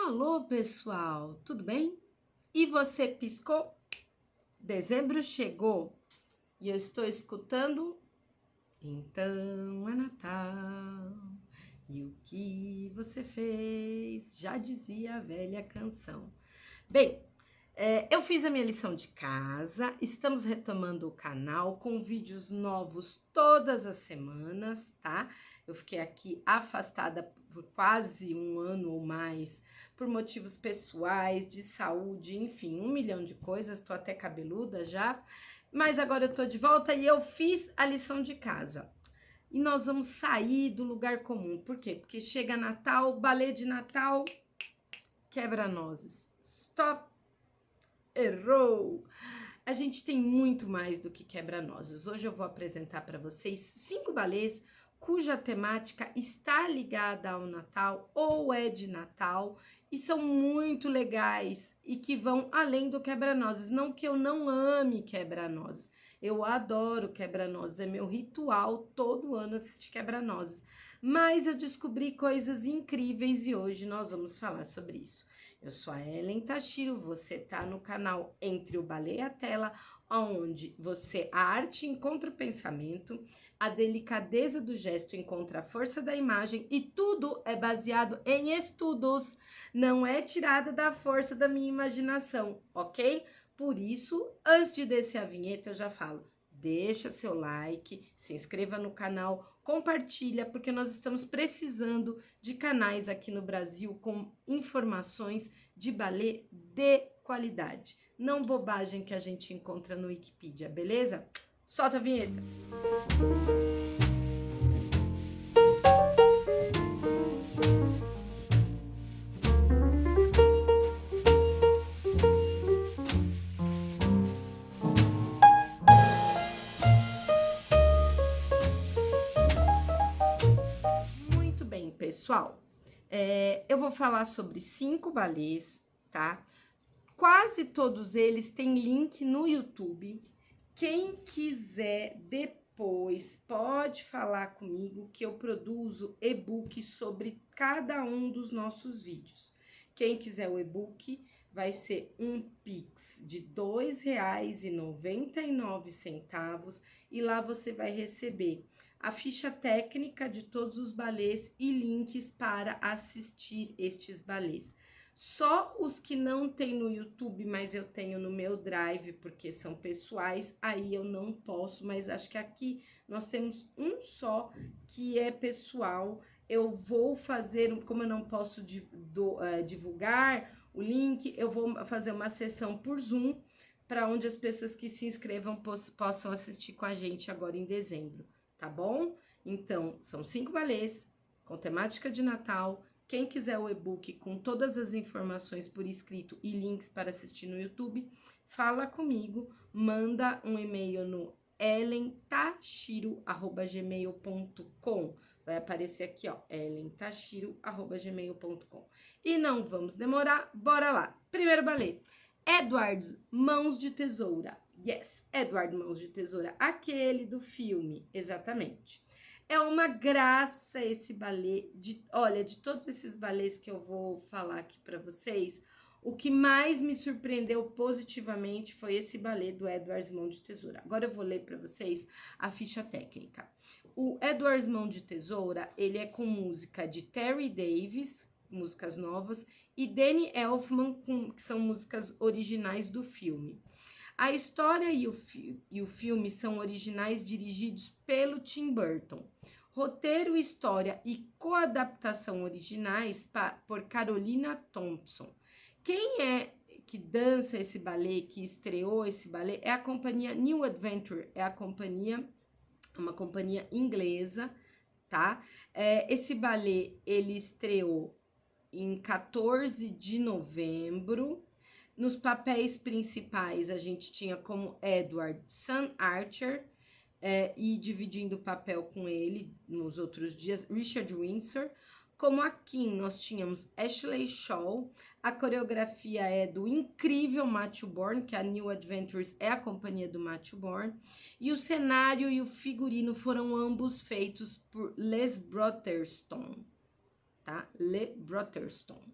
Alô, pessoal, tudo bem? E você piscou? Dezembro chegou e eu estou escutando. Então é Natal. E o que você fez? Já dizia a velha canção. Bem, eu fiz a minha lição de casa, estamos retomando o canal com vídeos novos todas as semanas, tá? Eu fiquei aqui afastada por quase um ano ou mais, por motivos pessoais, de saúde, enfim, 1 milhão de coisas, tô até cabeluda já, mas agora eu tô de volta e eu fiz a lição de casa. E nós vamos sair do lugar comum. Por quê? Porque chega Natal, balé de Natal, quebra-nozes. Stop! Errou! A gente tem muito mais do que quebra-nozes. Hoje eu vou apresentar para vocês 5 balés cuja temática está ligada ao Natal ou é de Natal e são muito legais e que vão além do quebra-nozes. Não que eu não ame quebra-nozes. Eu adoro quebra-nozes, é meu ritual todo ano assistir quebra-nozes. Mas eu descobri coisas incríveis e hoje nós vamos falar sobre isso. Eu sou a Ellen Tashiro, você tá no canal Entre o Balé e a Tela, onde a arte encontra o pensamento, a delicadeza do gesto encontra a força da imagem e tudo é baseado em estudos, não é tirada da força da minha imaginação, ok? Por isso, antes de descer a vinheta, eu já falo, deixa seu like, se inscreva no canal, compartilha, porque nós estamos precisando de canais aqui no Brasil com informações de balé de qualidade. Não bobagem que a gente encontra no Wikipedia, beleza? Solta a vinheta! Muito bem, pessoal. Eu vou falar sobre 5 balés, tá? Quase todos eles têm link no YouTube. Quem quiser depois pode falar comigo que eu produzo e-book sobre cada um dos nossos vídeos. Quem quiser o e-book vai ser um Pix de R$ 2,99 e lá você vai receber a ficha técnica de todos os balés e links para assistir estes balés. Só os que não tem no YouTube, mas eu tenho no meu Drive, porque são pessoais, aí eu não posso, mas acho que aqui nós temos um só que é pessoal. Eu vou fazer, como eu não posso divulgar o link, eu vou fazer uma sessão por Zoom, para onde as pessoas que se inscrevam possam assistir com a gente agora em dezembro, tá bom? Então, são 5 balés com temática de Natal. Quem quiser o e-book com todas as informações por escrito e links para assistir no YouTube, fala comigo, manda um e-mail no ellentashiro@gmail.com. Vai aparecer aqui, ó, ellentashiro@gmail.com. E não vamos demorar, bora lá. Primeiro balé, Edward Mãos de Tesoura. Yes, Edward Mãos de Tesoura, aquele do filme, exatamente. É uma graça esse balé. Olha, de todos esses balés que eu vou falar aqui para vocês, o que mais me surpreendeu positivamente foi esse balé do Edward Mão de Tesoura. Agora eu vou ler para vocês a ficha técnica. O Edward Mão de Tesoura, ele é com música de Terry Davis, músicas novas, e Danny Elfman, que são músicas originais do filme. A história e o filme são originais dirigidos pelo Tim Burton. Roteiro, história e coadaptação originais por Carolina Thompson. Quem é que dança esse balé, que estreou esse balé, é a companhia New Adventure, uma companhia inglesa, tá? Esse balé, ele estreou em 14 de novembro. Nos papéis principais, a gente tinha como Edward Sam Archer, e dividindo o papel com ele nos outros dias, Richard Windsor. Como a Kim, nós tínhamos Ashley Shaw, a coreografia é do incrível Matthew Bourne, que a New Adventures é a companhia do Matthew Bourne, e o cenário e o figurino foram ambos feitos por Les Brotherstone, tá? Les Brotherstone.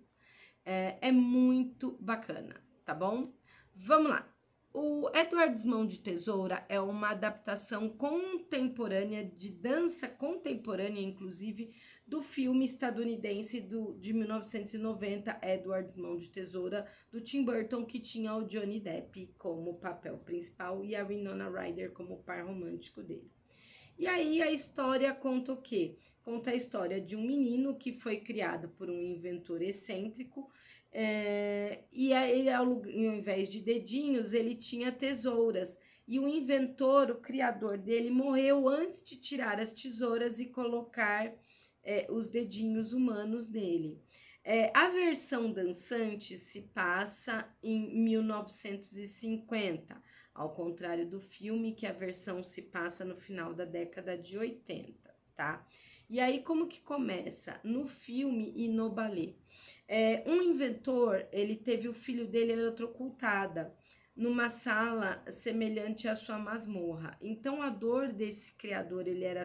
É muito bacana, tá bom? Vamos lá. O Edward Mãos de Tesoura é uma adaptação contemporânea de dança contemporânea, inclusive, do filme estadunidense de 1990, Edward Mãos de Tesoura, do Tim Burton, que tinha o Johnny Depp como papel principal e a Winona Ryder como par romântico dele. E aí a história conta o quê? Conta a história de um menino que foi criado por um inventor excêntrico, e aí ele, ao invés de dedinhos, ele tinha tesouras. E o inventor, o criador dele, morreu antes de tirar as tesouras e colocar os dedinhos humanos nele. A versão dançante se passa em 1950, ao contrário do filme, que a versão se passa no final da década de 80, tá? E aí, como que começa? No filme e no balé. Um inventor, ele teve o filho dele eletrocutada numa sala semelhante à sua masmorra. Então, a dor desse criador,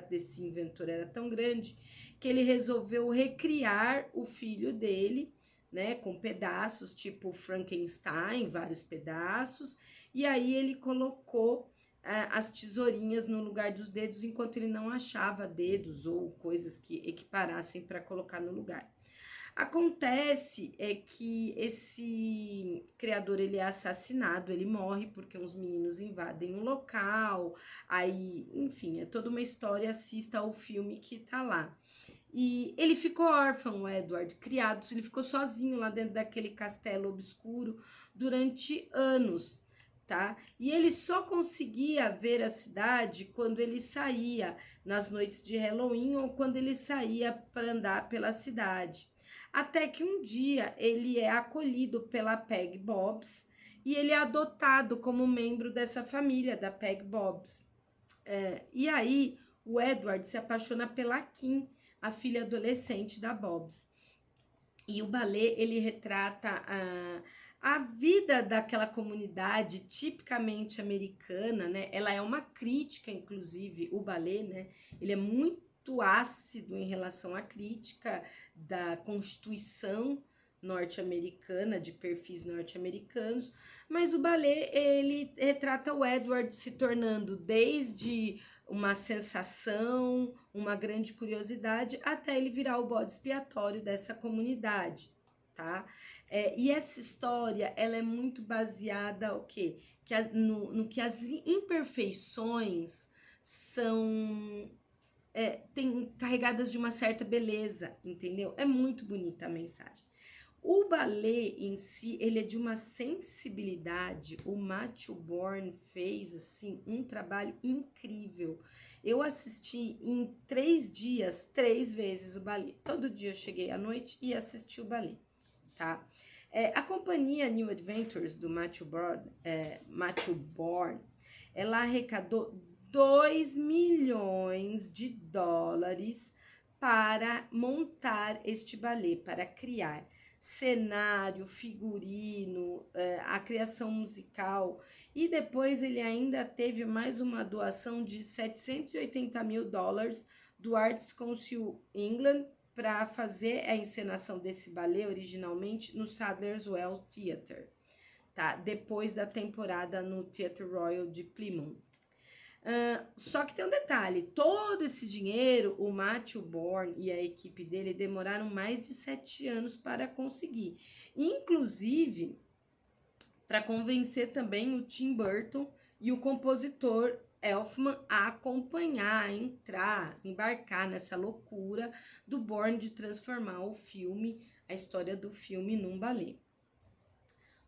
desse inventor, era tão grande que ele resolveu recriar o filho dele, né, com pedaços, tipo Frankenstein, vários pedaços, e aí ele colocou as tesourinhas no lugar dos dedos, enquanto ele não achava dedos ou coisas que equiparassem para colocar no lugar. Acontece que esse criador, ele é assassinado, ele morre porque uns meninos invadem um local, aí, enfim, é toda uma história, assista ao filme que tá lá. E ele ficou órfão, o Edward, criado, ele ficou sozinho lá dentro daquele castelo obscuro durante anos, tá? E ele só conseguia ver a cidade quando ele saía nas noites de Halloween ou quando ele saía para andar pela cidade. Até que um dia ele é acolhido pela Peg Bobs e ele é adotado como membro dessa família da Peg Bobs. E aí o Edward se apaixona pela Kim, a filha adolescente da Bobs. E o balé, ele retrata a vida daquela comunidade tipicamente americana, né? Ela é uma crítica, inclusive, o balé, né? Ele é muito ácido em relação à crítica da Constituição norte-americana, de perfis norte-americanos, mas o balé, ele retrata o Edward se tornando desde uma sensação, uma grande curiosidade, até ele virar o bode expiatório dessa comunidade, tá? E essa história, ela é muito baseada o quê? No que as imperfeições são carregadas de uma certa beleza, entendeu? É muito bonita a mensagem. O balé em si, ele é de uma sensibilidade. O Matthew Bourne fez, assim, um trabalho incrível. Eu assisti em 3 dias, 3 vezes o balé. Todo dia eu cheguei à noite e assisti o balé, tá? A companhia New Adventures do Matthew Bourne, ela arrecadou 2 milhões de dólares para montar este balé, para criar cenário, figurino, a criação musical, e depois ele ainda teve mais uma doação de 780 mil dólares do Arts Council England para fazer a encenação desse balé originalmente no Sadler's Wells Theatre, tá? Depois da temporada no Theatre Royal de Plymouth. Só que tem um detalhe, todo esse dinheiro, o Matthew Bourne e a equipe dele demoraram mais de 7 anos para conseguir. Inclusive, para convencer também o Tim Burton e o compositor Elfman a acompanhar, a entrar, embarcar nessa loucura do Bourne de transformar o filme, a história do filme num balé.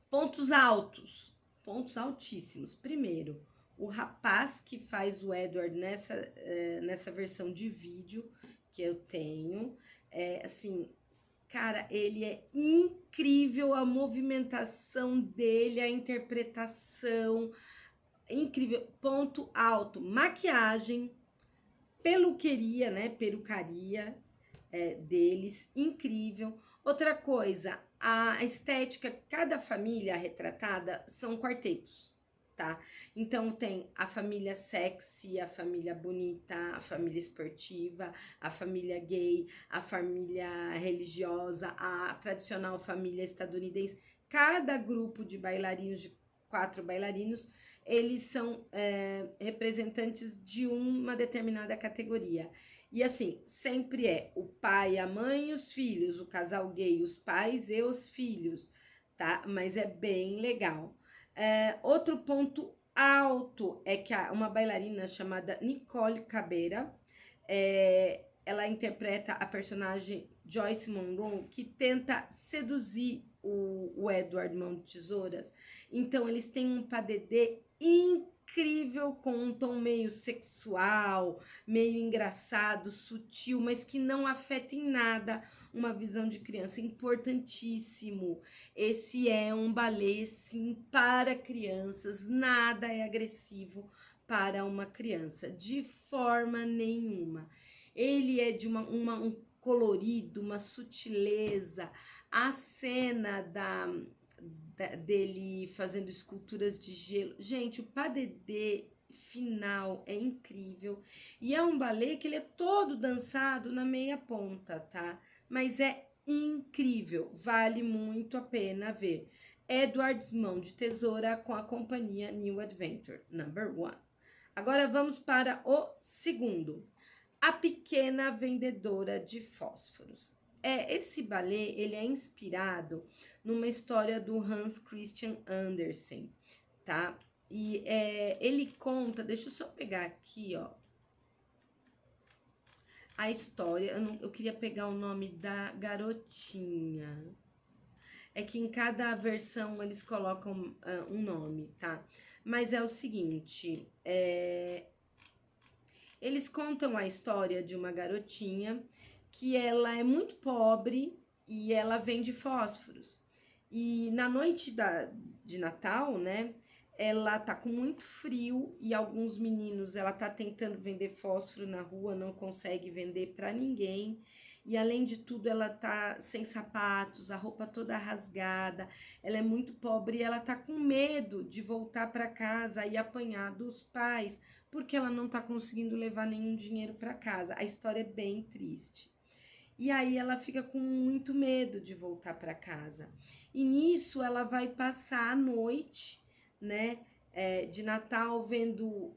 Pontos altos, pontos altíssimos. Primeiro, o rapaz que faz o Edward nessa versão de vídeo que eu tenho, assim, cara, ele é incrível, a movimentação dele, a interpretação, incrível. Ponto alto, maquiagem, peluqueria, né, perucaria deles, incrível. Outra coisa, a estética, cada família retratada são quartetos, tá? Então tem a família sexy, a família bonita, a família esportiva, a família gay, a família religiosa, a tradicional família estadunidense. Cada grupo de bailarinos, de 4 bailarinos, eles são representantes de uma determinada categoria. E assim, sempre é o pai, a mãe e os filhos, o casal gay, os pais e os filhos, tá? Mas é bem legal. Outro ponto alto é que uma bailarina chamada Nicole Cabrera, ela interpreta a personagem Joyce Monroe, que tenta seduzir o Edward Mão de Tesouras. Então eles têm um padedê incrível, com um tom meio sexual, meio engraçado, sutil, mas que não afeta em nada uma visão de criança. Importantíssimo. Esse é um balé, sim, para crianças. Nada é agressivo para uma criança, de forma nenhuma. Ele é de um colorido, uma sutileza. A cena dele fazendo esculturas de gelo. Gente, o padedê final é incrível. E é um balé que ele é todo dançado na meia ponta, tá? Mas é incrível, vale muito a pena ver. Edward's Mão de Tesoura com a companhia New Adventure, number 1. Agora vamos para o segundo. A Pequena Vendedora de Fósforos. Esse balé, ele é inspirado numa história do Hans Christian Andersen, tá? E ele conta, deixa eu só pegar aqui, ó, a história. Eu queria pegar o nome da garotinha. É que em cada versão eles colocam um nome, tá? Mas é o seguinte, eles contam a história de uma garotinha que ela é muito pobre e ela vende fósforos. E na noite de Natal, né, ela tá com muito frio e alguns meninos, ela tá tentando vender fósforo na rua, não consegue vender para ninguém. E além de tudo, ela tá sem sapatos, a roupa toda rasgada, ela é muito pobre e ela tá com medo de voltar para casa e apanhar dos pais, porque ela não tá conseguindo levar nenhum dinheiro para casa. A história é bem triste. E aí ela fica com muito medo de voltar para casa. E nisso ela vai passar a noite, né, de Natal vendo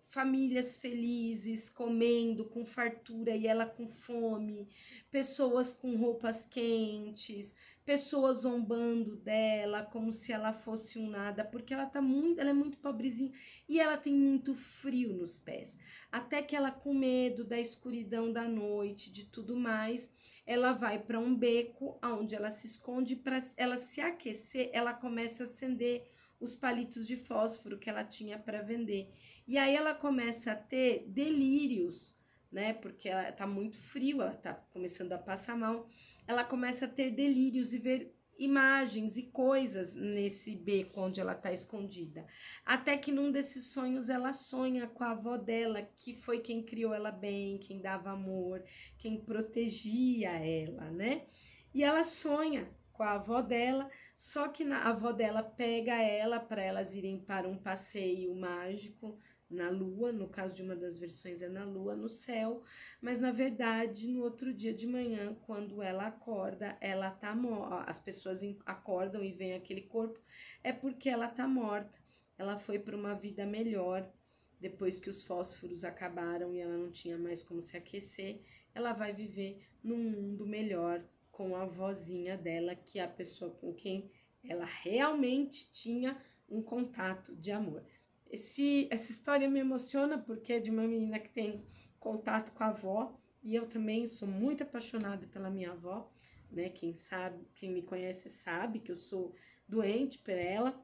famílias felizes, comendo com fartura e ela com fome, pessoas com roupas quentes, pessoas zombando dela como se ela fosse um nada, porque ela é muito pobrezinha e ela tem muito frio nos pés. Até que ela, com medo da escuridão da noite, de tudo mais, ela vai para um beco onde ela se esconde. Para ela se aquecer, ela começa a acender os palitos de fósforo que ela tinha para vender. E aí ela começa a ter delírios, né? Porque ela tá muito frio, ela tá começando a passar mal. Ela começa a ter delírios e ver imagens e coisas nesse beco onde ela tá escondida. Até que num desses sonhos ela sonha com a avó dela, que foi quem criou ela bem, quem dava amor, quem protegia ela, né? E ela sonha com a avó dela, só que a avó dela pega ela para elas irem para um passeio mágico na lua, no caso de uma das versões é na lua, no céu, mas na verdade no outro dia de manhã, quando ela acorda, ela tá morta. As pessoas acordam e veem aquele corpo, é porque ela tá morta. Ela foi para uma vida melhor, depois que os fósforos acabaram e ela não tinha mais como se aquecer, ela vai viver num mundo melhor com a vozinha dela, que é a pessoa com quem ela realmente tinha um contato de amor. Essa história me emociona porque é de uma menina que tem contato com a avó, e eu também sou muito apaixonada pela minha avó, né? Quem sabe, quem me conhece sabe que eu sou doente por ela,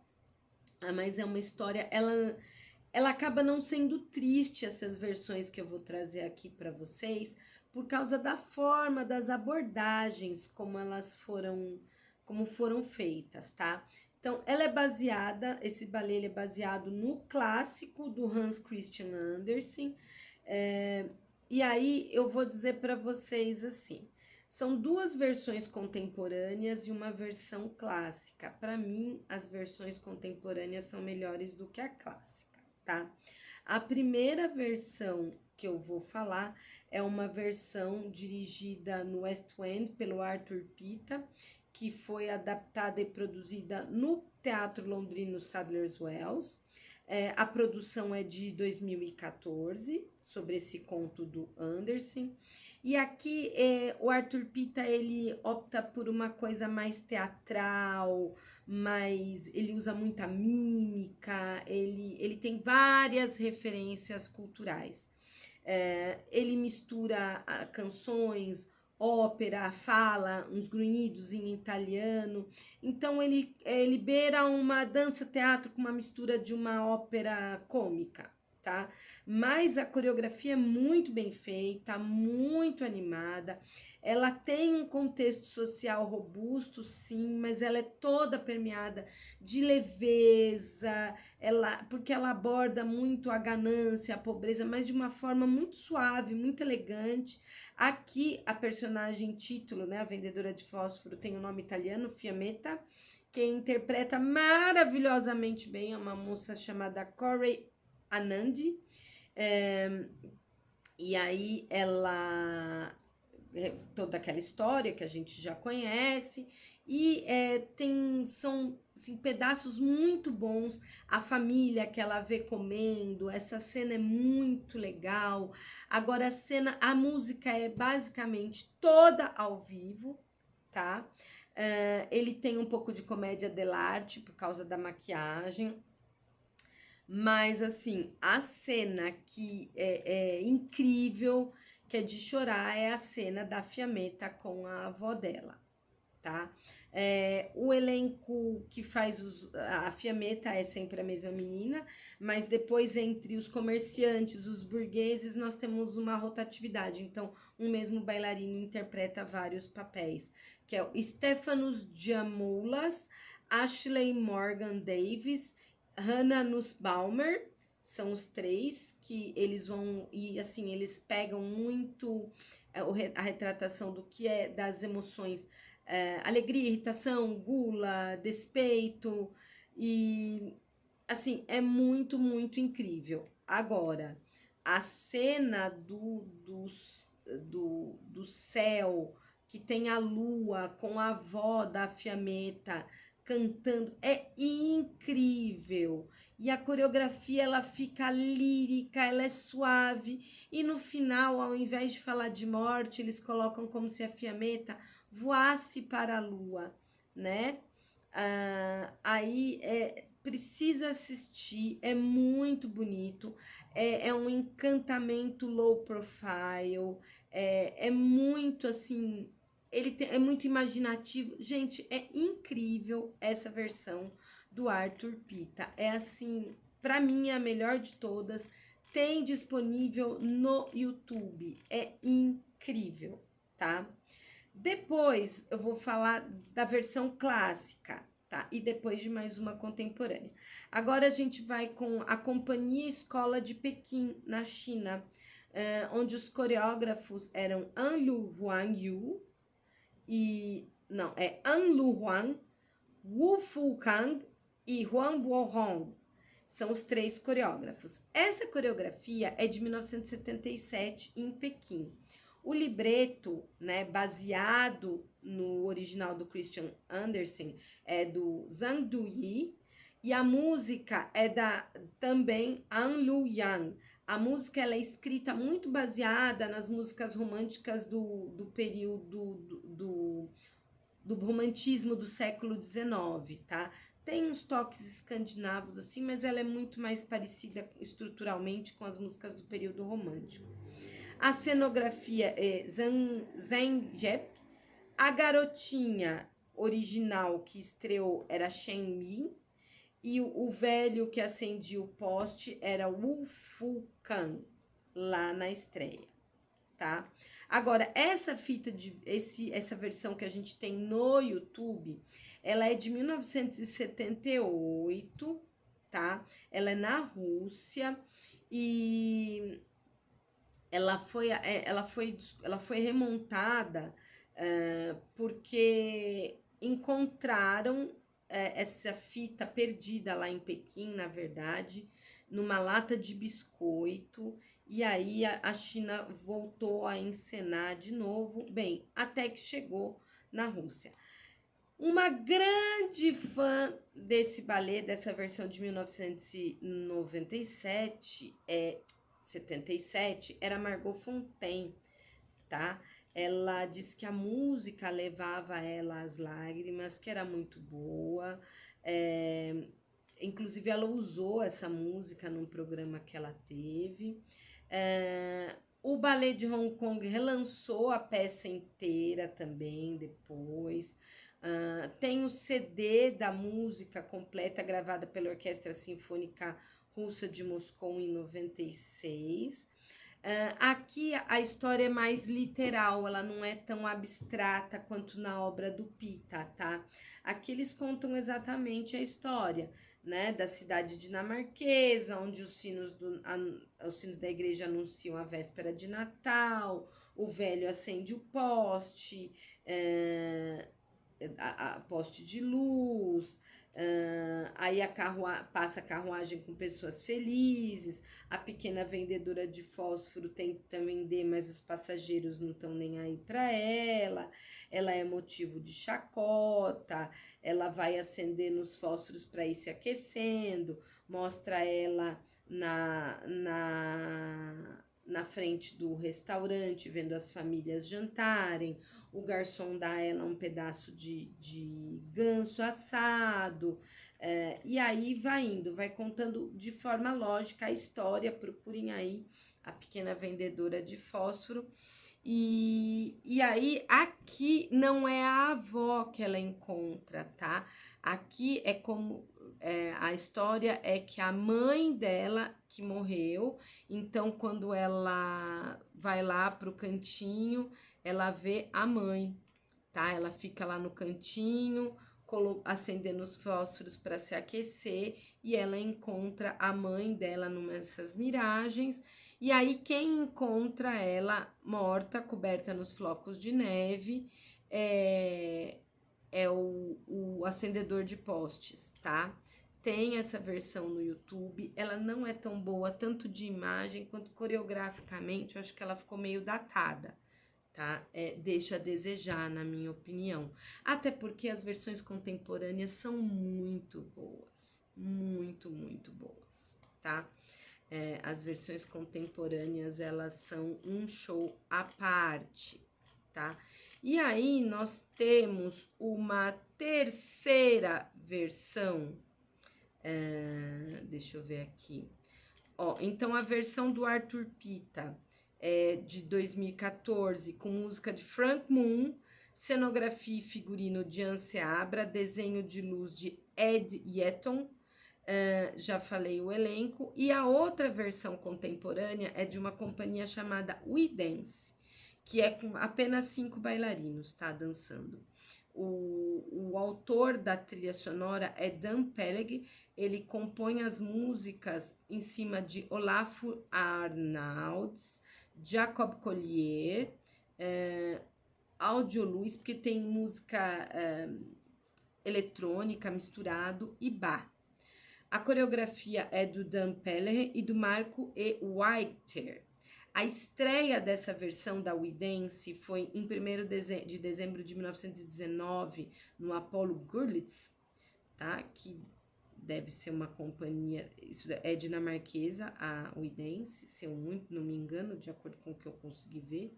mas é uma história, ela acaba não sendo triste, essas versões que eu vou trazer aqui para vocês, por causa da forma, das abordagens, como foram feitas, tá? Então, esse balé ele é baseado no clássico do Hans Christian Andersen. E aí eu vou dizer para vocês assim, São duas versões contemporâneas e uma versão clássica. Para mim, as versões contemporâneas são melhores do que a clássica, tá? A primeira versão que eu vou falar é uma versão dirigida no West End pelo Arthur Pita, que foi adaptada e produzida no Teatro Londrino Sadler's Wells. A produção é de 2014, sobre esse conto do Andersen. E aqui o Arthur Pita, ele opta por uma coisa mais teatral, mas ele usa muita mímica, ele tem várias referências culturais. Ele mistura canções, ópera, fala, uns grunhidos em italiano. Então ele beira uma dança-teatro com uma mistura de uma ópera cômica, tá? Mas a coreografia é muito bem feita, muito animada. Ela tem um contexto social robusto, sim, mas ela é toda permeada de leveza, porque ela aborda muito a ganância, a pobreza, mas de uma forma muito suave, muito elegante. Aqui a personagem título, né, a vendedora de fósforo, tem o nome italiano, Fiammetta. Quem interpreta maravilhosamente bem é uma moça chamada Corey Anandi. E aí ela toda aquela história que a gente já conhece e são assim, pedaços muito bons, a família que ela vê comendo, essa cena é muito legal. Agora a música é basicamente toda ao vivo, tá? Ele tem um pouco de comédia dell'arte por causa da maquiagem. Mas, assim, a cena que é incrível, que é de chorar, é a cena da Fiammetta com a avó dela, tá? O elenco que faz a Fiammetta é sempre a mesma menina, mas depois entre os comerciantes, os burgueses, nós temos uma rotatividade. Então, um mesmo bailarino interpreta vários papéis, que é o Stephanos Giamoulas, Ashley Morgan Davis, Hannah Nussbaumer, são os três que eles vão e assim eles pegam muito a retratação do que é das emoções, alegria, irritação, gula, despeito e assim é muito muito incrível. Agora a cena do céu que tem a lua com a avó da Fiammetta cantando é incrível. E a coreografia ela fica lírica, ela é suave. E no final, ao invés de falar de morte, eles colocam como se a Fiammetta voasse para a lua, né? Aí precisa assistir, é muito bonito, é um encantamento low profile, é muito assim, é muito imaginativo. Gente, é incrível essa versão do Arthur Pita. É assim, para mim é a melhor de todas. Tem disponível no YouTube. É incrível, tá? Depois eu vou falar da versão clássica, tá? E depois de mais uma contemporânea. Agora a gente vai com a Companhia Escola de Pequim, na China, onde os coreógrafos eram An Lu Huang Yu e não, é An Lu Huang, Wu Fu Kang e Huang Bo-hong. São os três coreógrafos. Essa coreografia é de 1977 em Pequim. O libreto, né, baseado no original do Christian Andersen, é do Zhang Duyi e a música é da também An Lu Yang. A música ela é escrita muito baseada nas músicas românticas do período do romantismo do século XIX, tá? Tem uns toques escandinavos assim, mas ela é muito mais parecida estruturalmente com as músicas do período romântico. A cenografia é Zhang Jep. A garotinha original que estreou era Shen Mi. E o velho que acendia o poste era Wu Fu Kang, lá na estreia, tá? Agora, essa versão que a gente tem no YouTube, ela é de 1978, tá? Ela é na Rússia e ela foi remontada porque encontraram essa fita perdida lá em Pequim, na verdade, numa lata de biscoito, e aí a China voltou a encenar de novo, bem, até que chegou na Rússia. Uma grande fã desse balé, dessa versão de 1997, 77, era Margot Fonteyn, tá? Ela disse que a música levava ela às lágrimas, que era muito boa. É, inclusive, ela usou essa música num programa que ela teve. O Ballet de Hong Kong relançou a peça inteira também depois. Tem o CD da música completa gravada pela Orquestra Sinfônica Russa de Moscou em 96. Aqui a história é mais literal, ela não é tão abstrata quanto na obra do Pita, tá? Aqui eles contam exatamente a história, né, da cidade dinamarquesa, onde os sinos da igreja anunciam a véspera de Natal, o velho acende o poste, poste de luz, aí passa a carruagem com pessoas felizes, a pequena vendedora de fósforo tenta vender, mas os passageiros não estão nem aí para ela é motivo de chacota, ela vai acendendo os fósforos para ir se aquecendo, mostra ela na frente do restaurante, vendo as famílias jantarem, o garçom dá a ela um pedaço de ganso assado, e aí vai indo, vai contando de forma lógica a história, procurem aí a pequena vendedora de fósforo, e aí aqui não é a avó que ela encontra, tá? Aqui é como a história é que a mãe dela que morreu, então quando ela vai lá pro cantinho, ela vê a mãe, tá? Ela fica lá no cantinho, acendendo os fósforos para se aquecer e ela encontra a mãe dela nessas miragens. E aí quem encontra ela morta, coberta nos flocos de neve, é o acendedor de postes, tá? Tem essa versão no YouTube, ela não é tão boa tanto de imagem quanto coreograficamente, eu acho que ela ficou meio datada, tá? Deixa a desejar, na minha opinião. Até porque as versões contemporâneas são muito boas, muito, muito boas, tá? As versões contemporâneas, elas são um show à parte, tá? E aí nós temos uma terceira versão, deixa eu ver aqui. Ó, então a versão do Arthur Pita é de 2014, com música de Frank Moon, cenografia e figurino de Anse Abra, desenho de luz de Ed Yeton, já falei o elenco, e a outra versão contemporânea é de uma companhia chamada We Dance, que é com apenas 5 bailarinos, tá, dançando. O autor da trilha sonora é Dan Peleg, ele compõe as músicas em cima de Olafur Arnalds, Jacob Collier, Audio Luiz, porque tem música eletrônica misturado e Bach. A coreografia é do Dan Peller e do Marco E. Whiter. A estreia dessa versão da We Dance foi em 1º de dezembro de 1919 no Apollo Gurlitz, tá? Que deve ser uma companhia, isso é dinamarquesa, a We Dance, se eu não me engano, de acordo com o que eu consegui ver.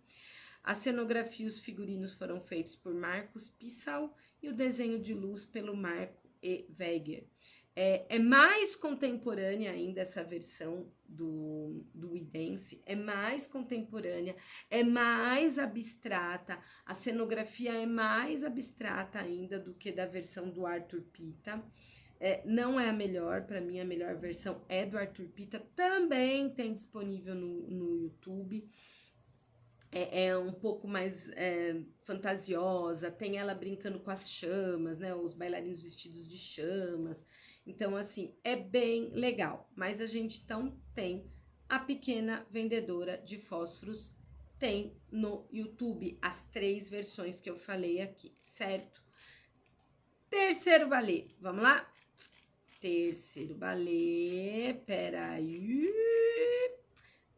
A cenografia e os figurinos foram feitos por Marcos Pissau e o desenho de luz pelo Marco E. Weger. É mais contemporânea ainda essa versão do We Dance, é mais contemporânea, é mais abstrata, a cenografia é mais abstrata ainda do que da versão do Arthur Pita. Não é a melhor, para mim a melhor versão é do Arthur Pita, também tem disponível no YouTube. É um pouco mais fantasiosa, tem ela brincando com as chamas, né? Os bailarinos vestidos de chamas. Então, assim, é bem legal. Mas a gente então tem a pequena vendedora de fósforos tem no YouTube as 3 versões que eu falei aqui, certo? Terceiro balé, vamos lá? Terceiro balé, peraí.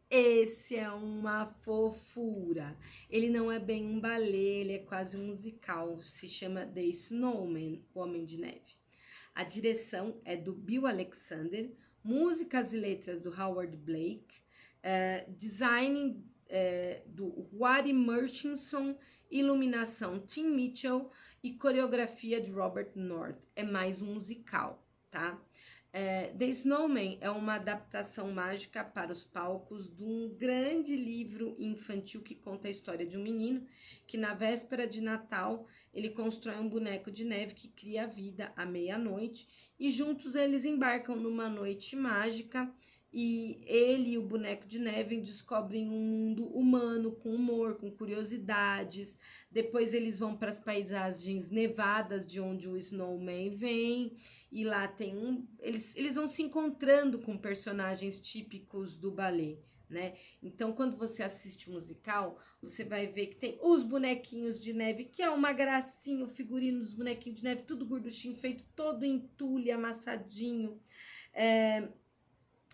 Esse é uma fofura. Ele não é bem um balé, ele é quase um musical. Se chama The Snowman, o Homem de Neve. A direção é do Bill Alexander, músicas e letras do Howard Blake, design do Wadi Murchison, iluminação Tim Mitchell e coreografia de Robert North. É mais um musical, tá? The Snowman é uma adaptação mágica para os palcos de um grande livro infantil que conta a história de um menino que, na véspera de Natal, ele constrói um boneco de neve que cria vida à meia-noite e juntos eles embarcam numa noite mágica e ele e o boneco de neve descobrem um mundo humano com humor, com curiosidades. Depois eles vão para as paisagens nevadas de onde o Snowman vem e lá tem eles vão se encontrando com personagens típicos do balé, né? Então, quando você assiste o musical, você vai ver que tem os bonequinhos de neve, que é uma gracinha, o figurino dos bonequinhos de neve, tudo gorduchinho, feito todo em tule, amassadinho.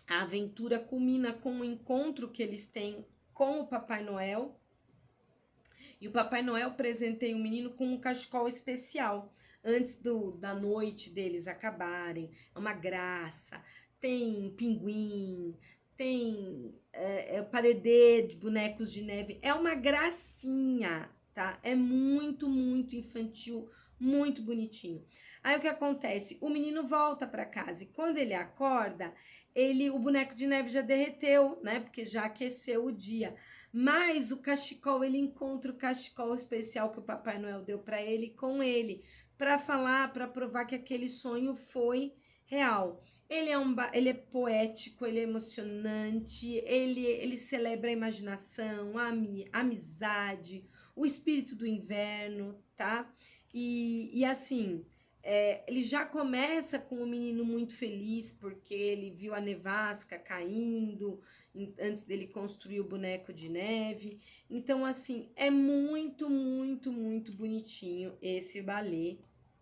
A aventura culmina com o encontro que eles têm com o Papai Noel. E o Papai Noel presenteia o menino com um cachecol especial antes da noite deles acabarem. É uma graça. Tem pinguim, tem paredê de bonecos de neve. É uma gracinha, tá? É muito, muito infantil, muito bonitinho. Aí o que acontece? O menino volta para casa e quando ele acorda, o boneco de neve já derreteu, né? Porque já aqueceu o dia. Mas o cachecol, ele encontra o cachecol especial que o Papai Noel deu para ele com ele, para falar, para provar que aquele sonho foi real. Ele é poético, ele é emocionante, ele celebra a imaginação, a amizade, o espírito do inverno, tá? E assim, ele já começa com o menino muito feliz porque ele viu a nevasca caindo antes dele construir o boneco de neve. Então, assim, é muito, muito, muito bonitinho esse balé,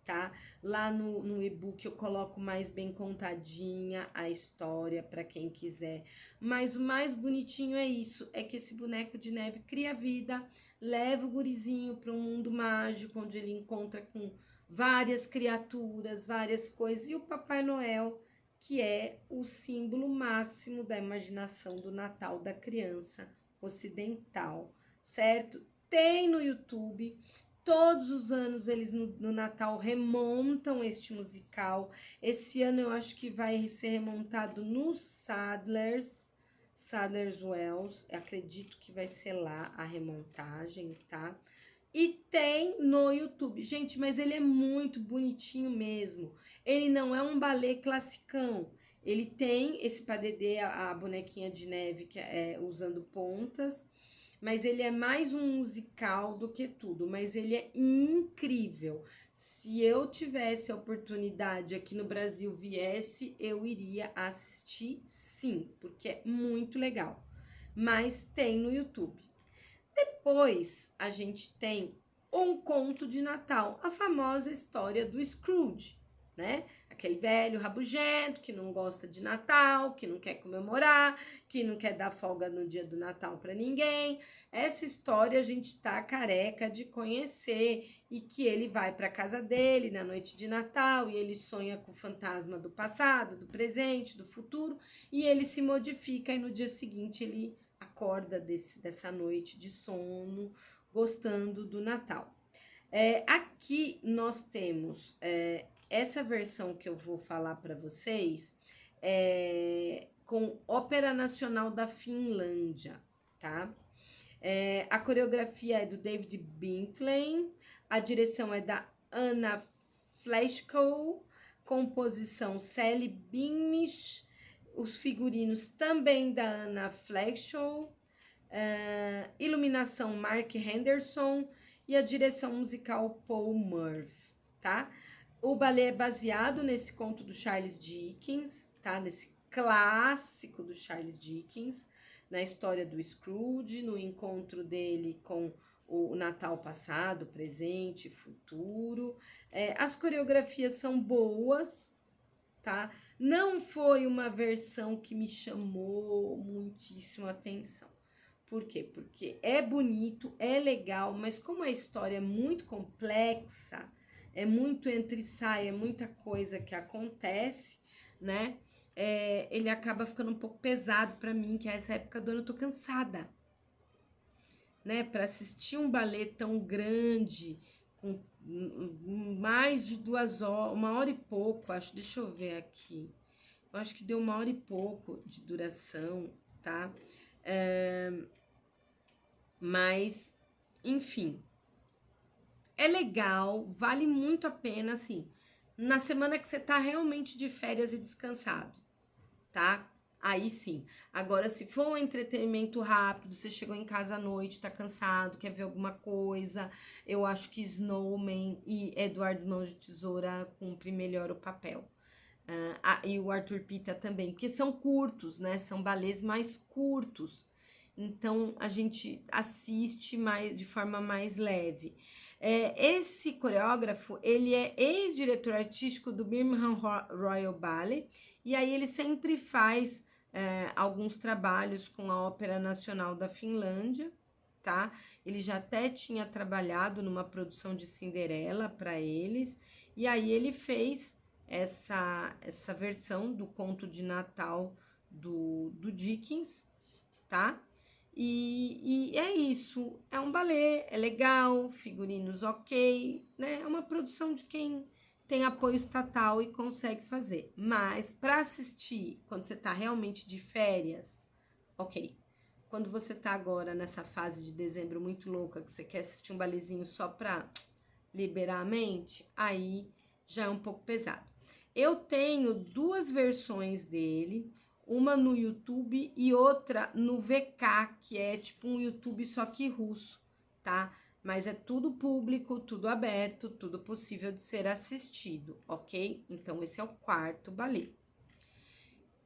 tá? Lá no e-book eu coloco mais bem contadinha a história para quem quiser. Mas o mais bonitinho é isso, é que esse boneco de neve cria vida, leva o gurizinho para um mundo mágico onde ele encontra com várias criaturas, várias coisas e o Papai Noel, que é o símbolo máximo da imaginação do Natal da criança ocidental, certo? Tem no YouTube. Todos os anos eles no Natal remontam este musical. Esse ano eu acho que vai ser remontado no Sadler's Wells. Eu acredito que vai ser lá a remontagem, tá? E tem no YouTube. Gente, mas ele é muito bonitinho mesmo. Ele não é um balé classicão. Ele tem esse padedê, a bonequinha de neve que usando pontas. Mas ele é mais um musical do que tudo. Mas ele é incrível. Se eu tivesse a oportunidade aqui no Brasil, viesse, eu iria assistir sim. Porque é muito legal. Mas tem no YouTube. Depois a gente tem um conto de Natal, a famosa história do Scrooge, né? Aquele velho rabugento que não gosta de Natal, que não quer comemorar, que não quer dar folga no dia do Natal para ninguém. Essa história a gente tá careca de conhecer e que ele vai para casa dele na noite de Natal e ele sonha com o fantasma do passado, do presente, do futuro e ele se modifica e no dia seguinte ele acorda dessa noite de sono, gostando do Natal. Aqui nós temos essa versão que eu vou falar para vocês com Ópera Nacional da Finlândia, tá? A coreografia é do David Bintley, a direção é da Anna Fleshko, composição Sally Binish, os figurinos também da Anna Fleshko, iluminação Mark Henderson e a direção musical Paul Murphy, tá? O balé é baseado nesse conto do Charles Dickens, tá? Nesse clássico do Charles Dickens, na história do Scrooge, no encontro dele com o Natal passado, presente, futuro. As coreografias são boas, tá? Não foi uma versão que me chamou muitíssimo a atenção. Por quê? Porque é bonito, é legal, mas como a história é muito complexa, é muito entre sai, é muita coisa que acontece, né? Ele acaba ficando um pouco pesado para mim, que essa época do ano eu tô cansada, né? Para assistir um balé tão grande, com mais de 2 horas, 1 hora e pouco, acho, deixa eu ver aqui. Eu acho que deu 1 hora e pouco de duração, tá? Mas, enfim, é legal, vale muito a pena, assim, na semana que você tá realmente de férias e descansado, tá? Aí sim. Agora, se for um entretenimento rápido, você chegou em casa à noite, tá cansado, quer ver alguma coisa, eu acho que Snowman e Eduardo Mãos de Tesoura cumprem melhor o papel. E o Arthur Pita também, porque são curtos, né? São balés mais curtos. Então a gente assiste mais de forma mais leve. Esse coreógrafo, ele é ex-diretor artístico do Birmingham Royal Ballet, e aí ele sempre faz alguns trabalhos com a Ópera Nacional da Finlândia, tá? Ele já até tinha trabalhado numa produção de Cinderela para eles, e aí ele fez essa versão do conto de Natal do Dickens, tá? E é isso, é um balé, é legal, figurinos ok, né? É uma produção de quem tem apoio estatal e consegue fazer. Mas para assistir, quando você tá realmente de férias, ok. Quando você tá agora nessa fase de dezembro muito louca, que você quer assistir um balezinho só pra liberar a mente, aí já é um pouco pesado. Eu tenho 2 versões dele, uma no YouTube e outra no VK, que é tipo um YouTube só que russo, tá? Mas é tudo público, tudo aberto, tudo possível de ser assistido, ok? Então esse é o 4º balé.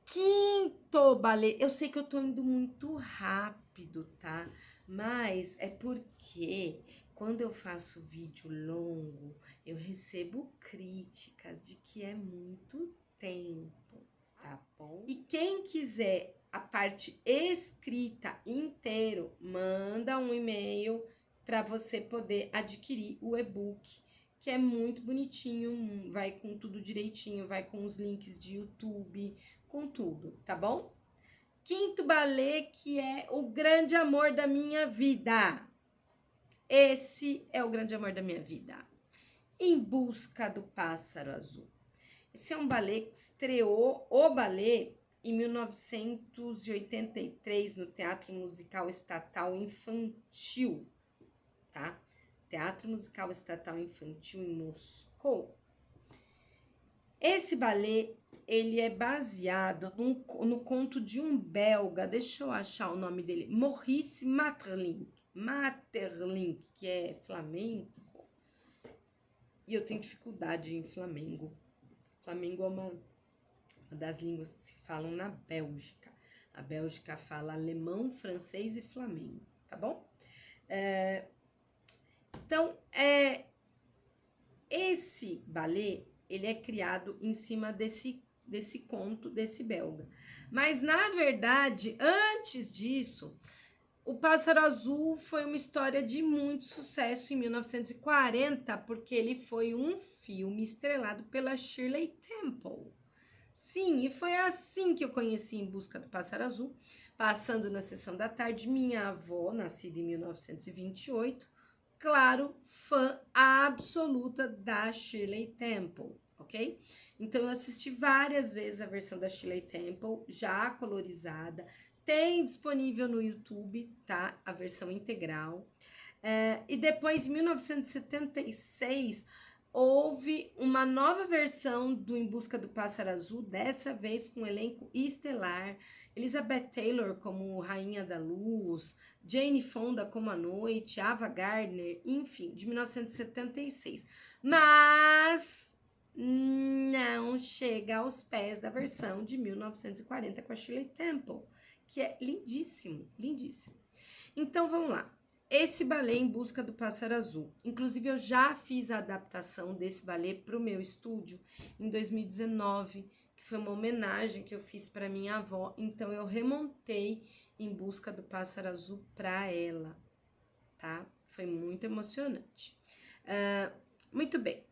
5º balé, eu sei que eu tô indo muito rápido, tá? Mas é porque quando eu faço vídeo longo, eu recebo críticas de que é muito tempo, tá bom? E quem quiser a parte escrita inteiro, manda um e-mail para você poder adquirir o e-book, que é muito bonitinho, vai com tudo direitinho, vai com os links de YouTube, com tudo, tá bom? 5º balé, que é o grande amor da minha vida. Esse é o grande amor da minha vida. Em Busca do Pássaro Azul. Esse é um balé que estreou o balé em 1983 no Teatro Musical Estatal Infantil, tá? Teatro Musical Estatal Infantil em Moscou. Esse balé, ele é baseado no conto de um belga, deixa eu achar o nome dele, Maurice Maeterlinck, que é flamenco, e eu tenho dificuldade em flamengo. Flamengo é uma das línguas que se falam na Bélgica. A Bélgica fala alemão, francês e flamengo, tá bom? Então, esse balé, ele é criado em cima desse conto desse belga. Mas, na verdade, antes disso, O Pássaro Azul foi uma história de muito sucesso em 1940, porque ele foi um filme estrelado pela Shirley Temple. Sim, e foi assim que eu conheci Em Busca do Pássaro Azul, passando na sessão da tarde. Minha avó, nascida em 1928, claro, fã absoluta da Shirley Temple, ok? Então eu assisti várias vezes a versão da Shirley Temple, já colorizada. Tem disponível no YouTube, tá? A versão integral. E depois, em 1976, houve uma nova versão do Em Busca do Pássaro Azul, dessa vez com um elenco estelar. Elizabeth Taylor como Rainha da Luz, Jane Fonda como a Noite, Ava Gardner, enfim, de 1976. Mas não chega aos pés da versão de 1940 com a Shirley Temple, que é lindíssimo, lindíssimo. Então, vamos lá. Esse balé Em Busca do Pássaro Azul. Inclusive, eu já fiz a adaptação desse balé para o meu estúdio em 2019, que foi uma homenagem que eu fiz para minha avó. Então, eu remontei Em Busca do Pássaro Azul para ela, tá? Foi muito emocionante. Muito bem.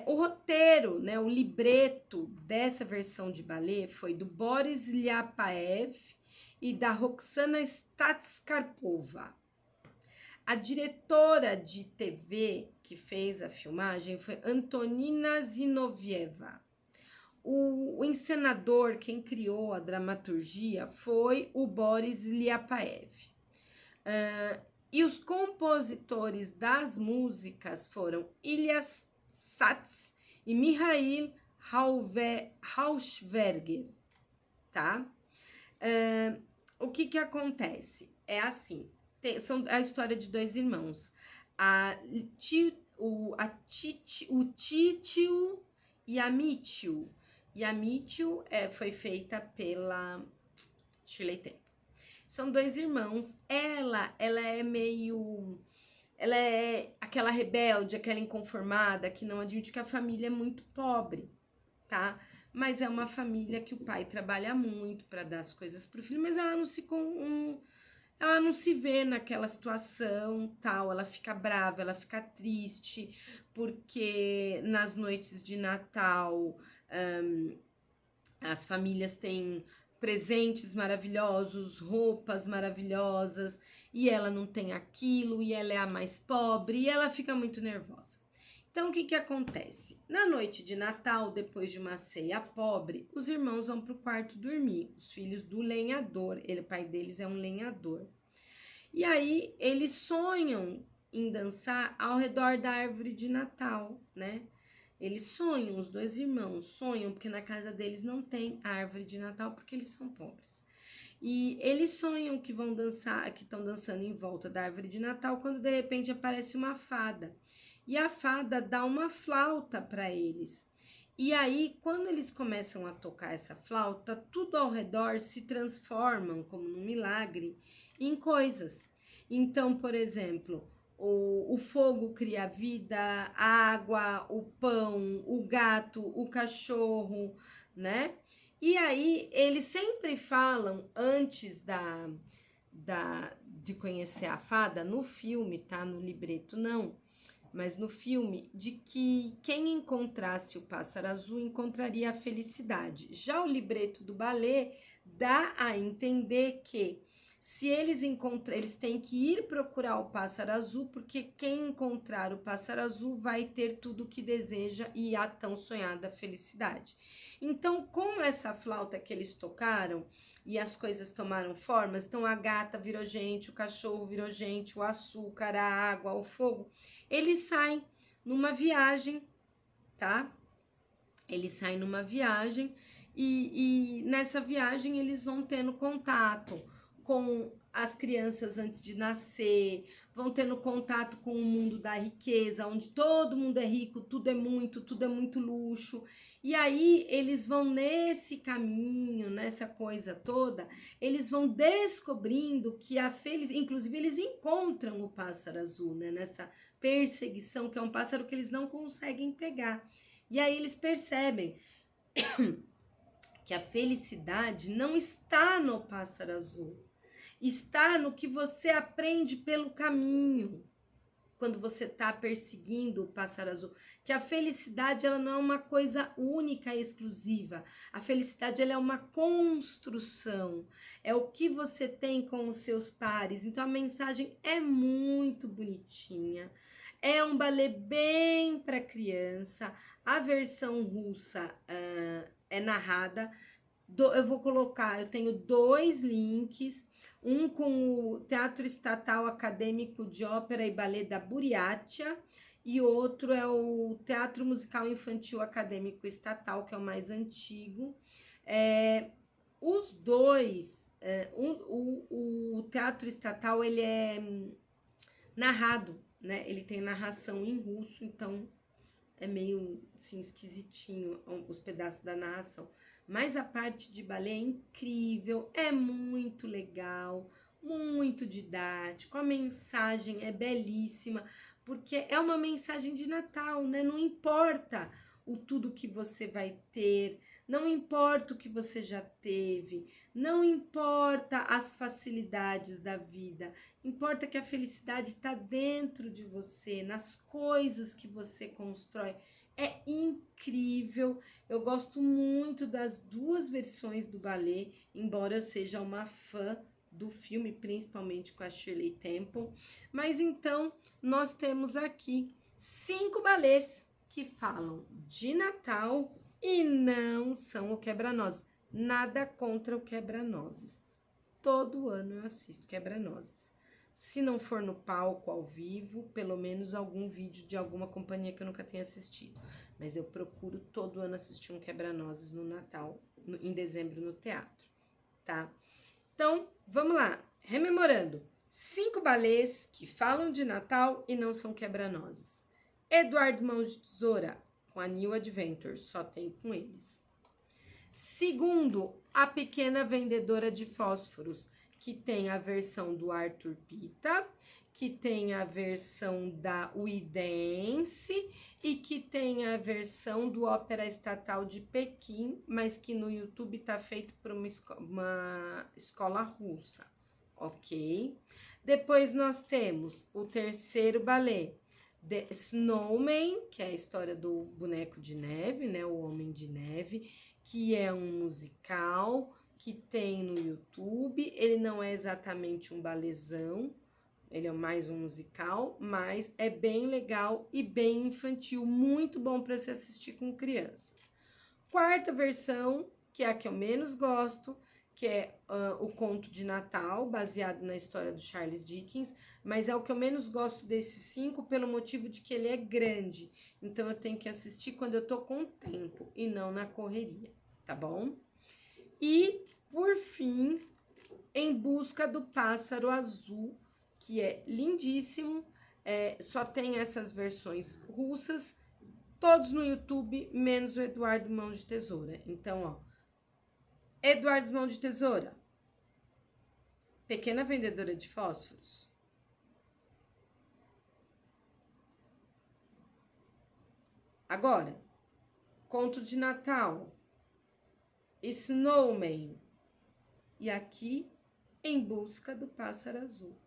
O roteiro, né, o libreto dessa versão de balé foi do Boris Lyapaev e da Roxana Statskarpova. A diretora de TV que fez a filmagem foi Antonina Zinovieva. O encenador, quem criou a dramaturgia, foi o Boris Lyapaev. E os compositores das músicas foram Ilyas Sats e Mihail Rauschberger, tá? O que acontece? É assim, são a história de dois irmãos, o Titio e a Mitio. E a Mitio foi feita pela Shirley Temple. São dois irmãos. Ela é meio... Ela é aquela rebelde, aquela inconformada, que não admite que a família é muito pobre, tá? Mas é uma família que o pai trabalha muito para dar as coisas pro filho, mas ela não se vê naquela situação, tal. Ela fica brava, ela fica triste, porque nas noites de Natal as famílias têm presentes maravilhosos, roupas maravilhosas, e ela não tem aquilo, e ela é a mais pobre, e ela fica muito nervosa. Então, o que acontece? Na noite de Natal, depois de uma ceia pobre, os irmãos vão para o quarto dormir, os filhos do lenhador, o pai deles é um lenhador. E aí, eles sonham em dançar ao redor da árvore de Natal, né? Eles sonham, os dois irmãos sonham, porque na casa deles não tem árvore de Natal, porque eles são pobres. E eles sonham que vão dançar, que estão dançando em volta da árvore de Natal, quando de repente aparece uma fada. E a fada dá uma flauta para eles. E aí, quando eles começam a tocar essa flauta, tudo ao redor se transformam, como num milagre, em coisas. Então, por exemplo, o fogo cria vida, a água, o pão, o gato, o cachorro, né? E aí, eles sempre falam, antes de conhecer a fada, no filme, tá? No libreto, não. Mas no filme, de que quem encontrasse o pássaro azul encontraria a felicidade. Já o libreto do balé dá a entender que se eles eles têm que ir procurar o pássaro azul, porque quem encontrar o pássaro azul vai ter tudo o que deseja e a tão sonhada felicidade. Então, com essa flauta que eles tocaram e as coisas tomaram formas, então a gata virou gente, o cachorro virou gente, o açúcar, a água, o fogo, eles saem numa viagem, tá? Eles saem numa viagem e nessa viagem eles vão tendo contato com as crianças antes de nascer, vão tendo contato com o mundo da riqueza, onde todo mundo é rico, tudo é muito luxo. E aí eles vão nesse caminho, nessa coisa toda, eles vão descobrindo que inclusive eles encontram o pássaro azul, né? Nessa perseguição, que é um pássaro que eles não conseguem pegar. E aí eles percebem que a felicidade não está no pássaro azul, está no que você aprende pelo caminho, quando você está perseguindo o pássaro azul. Que a felicidade ela não é uma coisa única e exclusiva. A felicidade ela é uma construção, é o que você tem com os seus pares. Então a mensagem é muito bonitinha. É um balé bem para criança. A versão russa é narrada. Eu vou colocar, eu tenho 2 links, um com o Teatro Estatal Acadêmico de Ópera e Ballet da Buriátia e outro é o Teatro Musical Infantil Acadêmico Estatal, que é o mais antigo. Os dois, o Teatro Estatal, ele é narrado, né? Ele tem narração em russo, então é meio assim, esquisitinho os pedaços da narração. Mas a parte de balé é incrível, é muito legal, muito didático, a mensagem é belíssima, porque é uma mensagem de Natal, né? Não importa o tudo que você vai ter, não importa o que você já teve, não importa as facilidades da vida, importa que a felicidade está dentro de você, nas coisas que você constrói. É incrível, eu gosto muito das duas versões do balé, embora eu seja uma fã do filme, principalmente com a Shirley Temple. Mas então, nós temos aqui 5 balés que falam de Natal e não são o quebra-nozes. Nada contra o quebra-nozes. Todo ano eu assisto quebra-nozes. Se não for no palco, ao vivo, pelo menos algum vídeo de alguma companhia que eu nunca tenha assistido. Mas eu procuro todo ano assistir um quebra-nozes no Natal, em dezembro no teatro, tá? Então, vamos lá. Rememorando. 5 balés que falam de Natal e não são quebra-nozes. Eduardo Mãos de Tesoura, com a New Adventures, só tem com eles. Segundo, A Pequena Vendedora de Fósforos, que tem a versão do Arthur Pita, que tem a versão da Uidense e que tem a versão do Ópera Estatal de Pequim, mas que no YouTube está feito por uma escola russa, ok? Depois nós temos o terceiro balé, The Snowman, que é a história do boneco de neve, né, o Homem de Neve, que é um musical que tem no YouTube. Ele não é exatamente um balezão, ele é mais um musical, mas é bem legal e bem infantil, muito bom para se assistir com crianças. Quarta versão, que é a que eu menos gosto, que é o Conto de Natal, baseado na história do Charles Dickens, mas é o que eu menos gosto desses 5 pelo motivo de que ele é grande. Então eu tenho que assistir quando eu tô com tempo e não na correria, tá bom? E, por fim, Em Busca do Pássaro Azul, que é lindíssimo, só tem essas versões russas, todos no YouTube, menos o Eduardo Mãos de Tesoura. Então, ó, Eduardo Mãos de Tesoura, Pequena Vendedora de Fósforos. Agora, Conto de Natal, Snowman, e aqui, Em Busca do Pássaro Azul.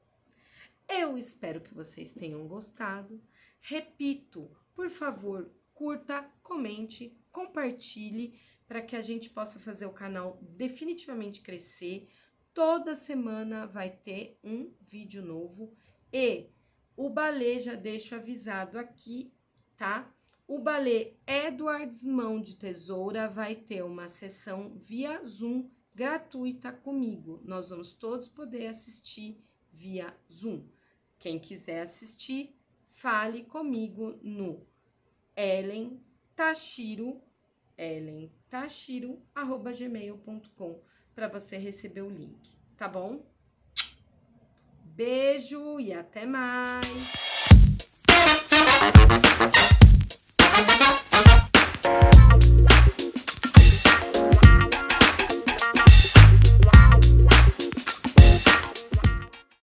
Eu espero que vocês tenham gostado. Repito, por favor, curta, comente, compartilhe para que a gente possa fazer o canal definitivamente crescer. Toda semana vai ter um vídeo novo e o balé, já deixo avisado aqui, tá? O balé Eduardo Mãos de Tesoura vai ter uma sessão via Zoom gratuita comigo. Nós vamos todos poder assistir via Zoom. Quem quiser assistir, fale comigo no ellentachiro@gmail.com para você receber o link, tá bom? Beijo e até mais!